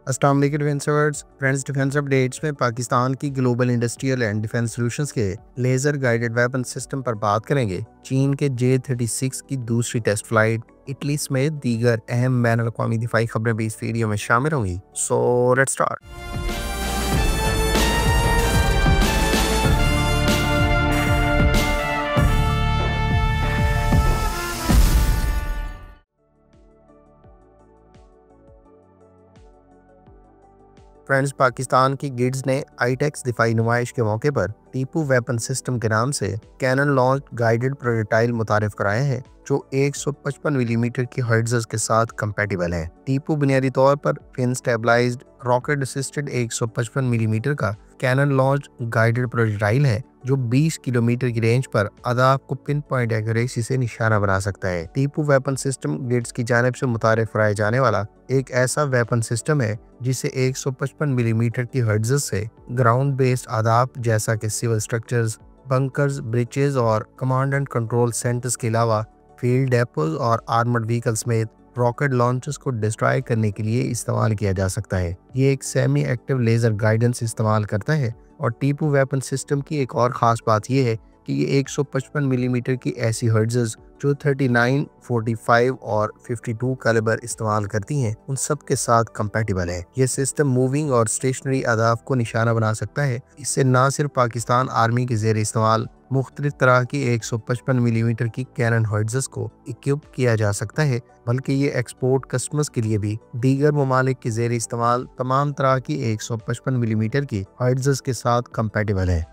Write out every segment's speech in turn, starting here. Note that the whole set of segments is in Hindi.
अस्सलाम वालेकुम defence awards friends. Defence updates में पाकिस्तान की global industrial and defence solutions के लेज़र गाइडेड वेपन सिस्टम पर बात करेंगे। चीन के J-36 की दूसरी टेस्ट फ्लाइट, इटली समेत दीगर अहम बैनुल अक़वामी दिफाई खबरें भी इस वीडियो में शामिल होंगी। So let's start. Friends, Pakistan की गिड्स ने आईटेक्स दिफाई नुमाइश के मौके पर टीपू वेपन सिस्टम के नाम से कैनन लॉन्च गाइडेड प्रोटोटाइप मुतारिफ कराए हैं जो 155 मिलीमीटर की हर्ट्ज के साथ कंपैटिबल है। टीपू बुनियादी तौर पर fin stabilized rocket assisted 155 millimetre का कैनन लॉन्च गाइडेड प्रोटोटाइप है जो 20 किलोमीटर की रेंज पर अदाब को पिन पॉइंट एक्यूरेसी से निशाना बना सकता है। टीपू वेपन सिस्टम गिड्स की जानिब से मुतारिफ कराए जाने वाला एक ऐसा वेपन सिस्टम है जिसे 155 मिलीमीटर की हर्ट्ज से ग्राउंड बेस्ड आदाब जैसा कि सिविल स्ट्रक्चर्स, बंकर्स, ब्रिजेस और कमांड एंड कंट्रोल सेंटर्स के अलावा फील्ड डेपोज और आर्मर्ड व्हीकल समेत रॉकेट लॉन्चर्स को डिस्ट्रॉय करने के लिए इस्तेमाल किया जा सकता है। ये एक सेमी एक्टिव लेजर गाइडेंस इस्तेमाल करता है और टीपू वेपन सिस्टम की एक और ख़ास बात यह है कि ये 155 मिलीमीटर की ऐसी हर्ट्ज़ जो 39, 45 और 52 कैलिबर इस्तेमाल करती हैं उन सब के साथ कंपैटिबल है। ये सिस्टम मूविंग और स्टेशनरी अहदाफ को निशाना बना सकता है। इससे न सिर्फ पाकिस्तान आर्मी के ज़ेर इस्तेमाल मुख्तलिफ तरह की 155 मिलीमीटर की कैनन हर्ट्ज़ को इक्विप किया जा सकता है, बल्कि ये एक्सपोर्ट कस्टमर्स के लिए भी दीगर ममालिक के ज़ेर इस्तेमाल तमाम तरह की 155 मिलीमीटर की हर्ट्ज़ के साथ कंपैटिबल है।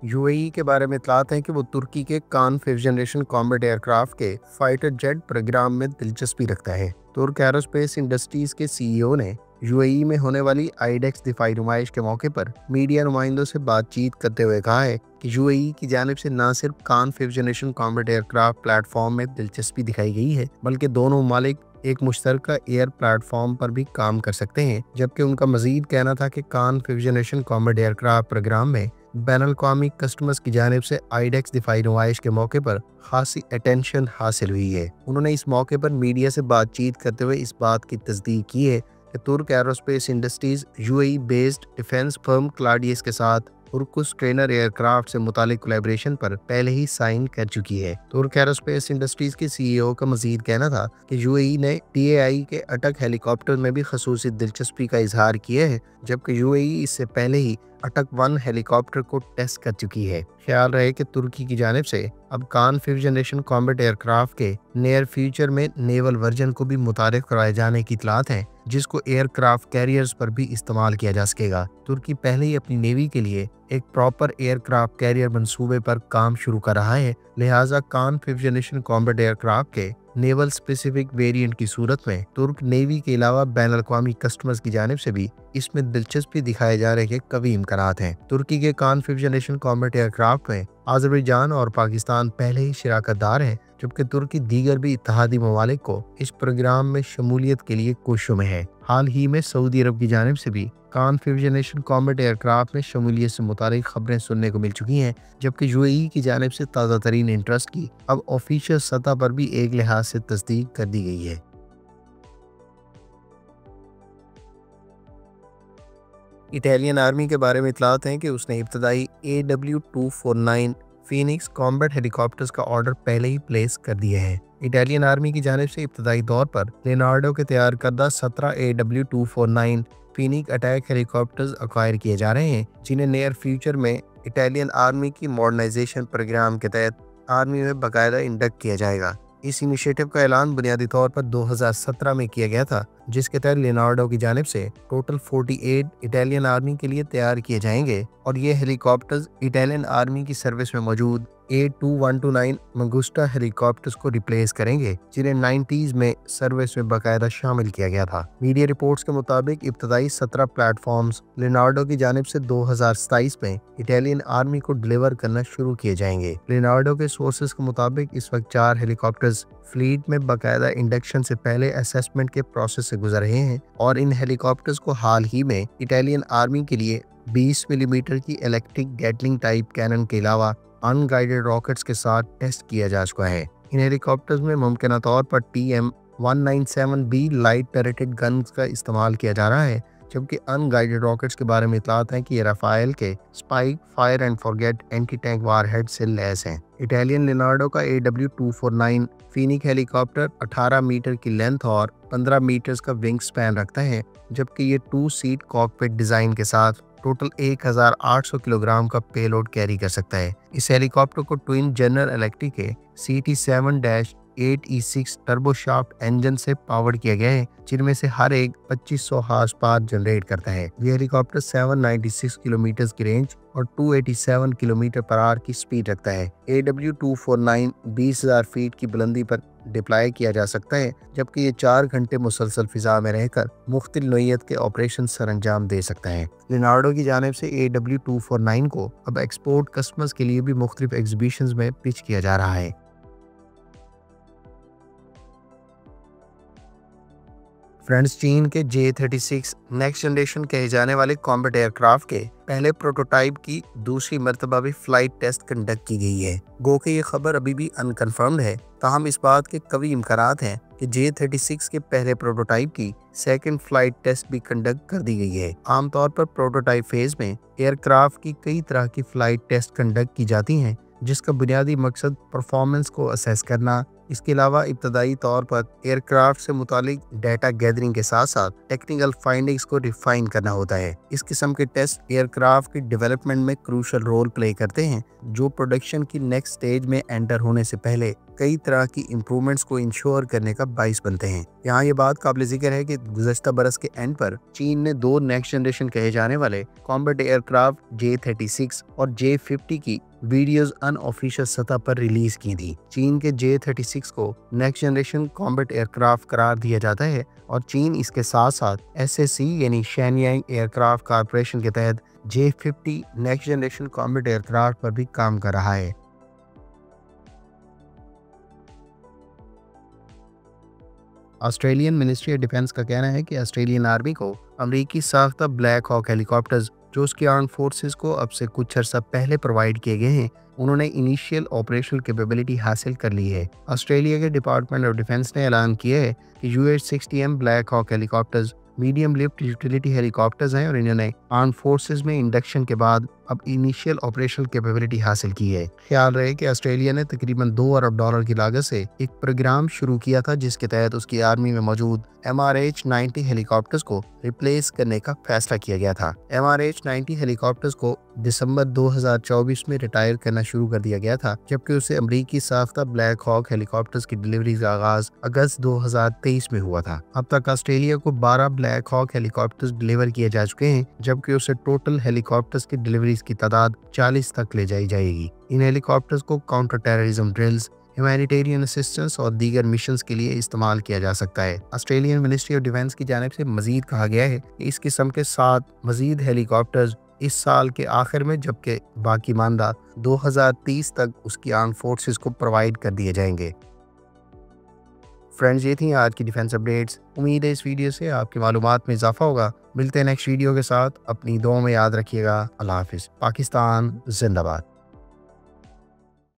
यूएई के बारे में इतलात है कि वो तुर्की के कान 5th जनरेशन कॉम्बैट एयरक्राफ्ट के फाइटर जेट प्रोग्राम में दिलचस्पी रखता है। तुर्क एरोस्पेस इंडस्ट्रीज के सीईओ ने यूएई में होने वाली आईडेक्स दिफाई नुमाइश के मौके पर मीडिया नुमाइंदों से बातचीत करते हुए कहा है कि यूएई की जानिब से न सिर्फ कान 5th generation combat aircraft platform में दिलचस्पी दिखाई गई है, बल्कि दोनों ममालिक एक मुश्तरका एयर प्लेटफॉर्म पर भी काम कर सकते हैं। जबकि उनका मजीद कहना था कि Kaan 5th generation combat aircraft programme में बैनुल अक़वामी कस्टमर्स की जानिब से आईडेक्स दिफाई नुमाइश के मौके पर खासी अटेंशन हासिल हुई है। उन्होंने इस मौके पर मीडिया से बातचीत करते हुए इस बात की तस्दीक की है कि तुर्क aerospace industries UAE based defence firm Claudius के साथ तुर्कुस ट्रेनर एयरक्राफ्ट से मुतालिक कोलैबोरेशन पर पहले ही साइन कर चुकी है। तुर्क एरोस्पेस इंडस्ट्रीज के सीईओ का मजीद कहना था कि यूएई ने टीएआई के अटक हेलीकॉप्टर में भी खसूसी दिलचस्पी का इजहार किया है, जबकि यूएई इससे पहले ही अटक 1 हेलीकॉप्टर को टेस्ट कर चुकी है। ख्याल रहे कि तुर्की की जानिब से अब कान 5th जनरेशन कॉम्बैट एयरक्राफ्ट के नियर फ्यूचर में नेवल वर्जन को भी मुतारिफ कराए जाने की इतलात है, जिसको एयरक्राफ्ट कैरियर्स पर भी इस्तेमाल किया जा सकेगा। तुर्की पहले ही अपनी नेवी के लिए एक प्रॉपर एयरक्राफ्ट कैरियर मंसूबे पर काम शुरू कर रहा है, लिहाजा कान 5th जनरेशन कॉम्बैट एयरक्राफ्ट के नेवल स्पेसिफिक वेरिएंट की सूरत में तुर्क नेवी के अलावा बैनुल अक़वामी कस्टमर्स की जानिब से भी इसमें दिलचस्पी दिखाए जा रहे कवी इम्कानात हैं। तुर्की के कान 5th जनरेशन कॉम्बैट एयरक्राफ्ट में अज़रबैजान और पाकिस्तान पहले ही शिराकतदार हैं, जबकि तुर्की दीगर भी इत्तेहादी ममालिक को इस प्रोग्राम में शमूलियत के लिए कोशिशों में है। हाल ही में सऊदी अरब की जानिब से भी कान 5th जनरेशन कॉम्बैट एयरक्राफ्ट में शमूलियत से मुतालिक खबरें सुनने को मिल चुकी हैं, जबकि यूएई की जानिब से ताज़ा तरीन इंटरेस्ट की अब ऑफिशियल सतह पर भी एक लिहाज से तस्दीक कर दी गई है। इटालियन आर्मी के बारे में इतलात हैं कि उसने इब्तदाई AW249 फीनिक्स कॉम्बैट हेलीकॉप्टर्स का ऑर्डर पहले ही प्लेस कर दिए हैं। इटालियन आर्मी की जानिब से इब्तदाई तौर पर लेनार्डो के तैयार करदा 17 AW249 Phoenix attack helicopters acquire किए जा रहे हैं, जिन्हें नियर फ्यूचर में इटालियन आर्मी की मॉडर्नाइजेशन प्रोग्राम के तहत आर्मी में बाकायदा इंडक्ट किया जाएगा। इस इनिशिएटिव का ऐलान बुनियादी तौर पर 2017 में किया गया था, जिसके तहत लेनार्डो की जानिब से टोटल 48 इटालियन आर्मी के लिए तैयार किए जाएंगे और ये हेलीकॉप्टर्स इटालियन आर्मी की सर्विस में मौजूद A2129 मंगुस्टा हेलीकॉप्टर्स को रिप्लेस करेंगे, जिन्हें 90s में सर्विस में बाकायदा शामिल किया गया था। मीडिया रिपोर्ट्स के मुताबिक इब्तदाई 17 प्लेटफॉर्म्स लेनार्डो की जानिब से 2027 में इटालियन आर्मी को डिलीवर करना शुरू किए जाएंगे। लेनार्डो के सोर्सेज के मुताबिक इस वक्त 4 हेलीकॉप्टर्स फ्लीट में बाकायदा इंडक्शन से पहले असेसमेंट के प्रोसेस से गुजर रहे हैं और इन हेलीकॉप्टर्स को हाल ही में इटालियन आर्मी के लिए 20 मिलीमीटर की इलेक्ट्रिक गैटलिंग टाइप कैनन के अलावा अनगाइडेड रॉकेट्स के साथ टेस्ट किया जा चुका है। इन हेलीकॉप्टर्स में मुमकिन तौर पर TM-197B लाइट टर्रेटेड गन्स का इस्तेमाल किया जा रहा है, जबकि अनगाइडेड रॉकेट्स के बारे में इतलात है कि ये राफेल के spike fire and forget anti tank warhead से लैस हैं। इटालियन लिनार्डो का AW249 फीनिक हेलीकॉप्टर 18 मीटर की लेंथ और 15 मीटर्स का विंग स्पैन रखता है, जबकि ये 2 सीट कॉकपिट डिजाइन के साथ टोटल 1800 किलोग्राम का पेलोड कैरी कर सकता है। इस हेलीकॉप्टर को ट्विन जनरल इलेक्ट्रिक के CT7-8E6 टर्बोशाफ्ट इंजन से पावर्ड किया गया है, जिनमें से हर एक 2500 हॉर्स पावर जनरेट करता है। ये हेलीकॉप्टर 796 किलोमीटर की रेंज और 287 किलोमीटर पर आवर की स्पीड रखता है। AW249 20,000 फीट की बुलंदी पर डिप्लॉय किया जा सकता है, जबकि ये 4 घंटे मुसलसल फिजा में रहकर मुख्तलिफ नोयत के ऑपरेशन सर अंजाम दे सकता है। लिनार्डो की जानिब से AW249 को अब एक्सपोर्ट कस्टमर्स के लिए भी मुख्तलिफ एग्जीबिशंस में पिच किया जा रहा है। फ्रेंड्स, चीन के J-36 नेक्स्ट जनरेशन कहे जाने वाले कॉम्बैट एयरक्राफ्ट के पहले प्रोटोटाइप की दूसरी मरतबा भी फ्लाइट टेस्ट कंडक्ट की गई है। गो कि ये खबर अभी भी अनकन्फर्म्ड है, ताहम इस बात के कवी इम्कानात हैं कि J-36 के पहले प्रोटोटाइप की सेकंड फ्लाइट टेस्ट भी कंडक्ट कर दी गई है। आमतौर पर प्रोटोटाइप फेज में एयरक्राफ्ट की कई तरह की फ्लाइट टेस्ट कंडक्ट की जाती हैं, जिसका बुनियादी मकसद परफॉर्मेंस को असेस करना, इसके अलावा इब्तदाई तौर पर एयरक्राफ्ट से मुतालिक डाटा गैदरिंग के साथ साथ टेक्निकल फाइंडिंग्स को रिफाइन करना होता है। इस किस्म के टेस्ट एयरक्राफ्ट की डेवलपमेंट में क्रूशल रोल प्ले करते हैं, जो प्रोडक्शन की नेक्स्ट स्टेज में एंटर होने से पहले कई तरह की इम्प्रूवमेंट्स को इंश्योर करने का बाइस बनते हैं। यहाँ ये बात काबिल जिक्र है कि गुज़श्ता बरस के एंड पर चीन ने 2 नेक्स्ट जनरेशन कहे जाने वाले कॉम्बैट एयरक्राफ्ट J-36 और J-50 की वीडियोस अनऑफिशियल सतह पर रिलीज की थी। चीन के J-36 को नेक्स्ट जनरेशन कॉम्बैट एयरक्राफ्ट करार दिया जाता है और चीन इसके साथ साथ SAC यानी शेनयांग एयरक्राफ्ट कॉरपोरेशन के तहत J-50 next generation combat aircraft पर भी काम कर रहा है। ऑस्ट्रेलियन मिनिस्ट्री ऑफ डिफेंस का कहना है कि ऑस्ट्रेलियन आर्मी को अमरीकी साख्ता ब्लैक हॉक हेलीकॉप्टर्स, जो उसकी आर्म फोर्सेस को अब से कुछ अर्सा पहले प्रोवाइड किए गए हैं, उन्होंने इनिशियल ऑपरेशनल कैपेबिलिटी हासिल कर ली है। ऑस्ट्रेलिया के डिपार्टमेंट ऑफ डिफेंस ने ऐलान किया है कि UH-60M Black Hawk helicopters medium lift utility helicopters हैं और इन्होंने आर्म फोर्सेस में इंडक्शन के बाद अब इनिशियल ऑपरेशनल कैपेबिलिटी हासिल की है। ख्याल रहे कि ऑस्ट्रेलिया ने तकरीबन $2 अरब की लागत से एक प्रोग्राम शुरू किया था, जिसके तहत उसकी आर्मी में मौजूद MRH-90 हेलीकॉप्टर्स को रिप्लेस करने का फैसला किया गया था। MRH-90 हेलीकॉप्टर्स को दिसंबर 2024 में रिटायर करना शुरू कर दिया गया था, जबकि उसे अमरीकी साख्ता ब्लैक हॉक हेलीकॉप्टर्स की डिलीवरी का आगाज अगस्त 2023 में हुआ था। अब तक ऑस्ट्रेलिया को 12 ब्लैक हॉक हेलीकॉप्टर्स डिलीवर किए जा चुके हैं, जबकि उसे टोटल हेलीकॉप्टर्स की डिलीवरी की तादाद 40 तक ले जाई जाएगी। इन हेलीकॉप्टर्स को counter terrorism drills, humanitarian assistance और दीगर मिशंस के लिए इस्तेमाल किया जा सकता है। ऑस्ट्रेलियन मिनिस्ट्री ऑफ डिफेंस की जानिब से मजीद कहा गया है कि इस किस्म के 7 मजीद हेलीकॉप्टर्स इस साल के आखिर में, जबकि बाकी मानदा 2030 तक उसकी आर्म फोर्सेस को प्रोवाइड कर दिए जाएंगे। फ्रेंड्स, ये थी आज की डिफेंस अपडेट्स। उम्मीद है इस वीडियो से आपकी मालूमात में इजाफा होगा। मिलते हैं नेक्स्ट वीडियो के साथ। अपनी दुआ में याद रखिएगा। अल्लाह हाफिज़। पाकिस्तान जिंदाबाद।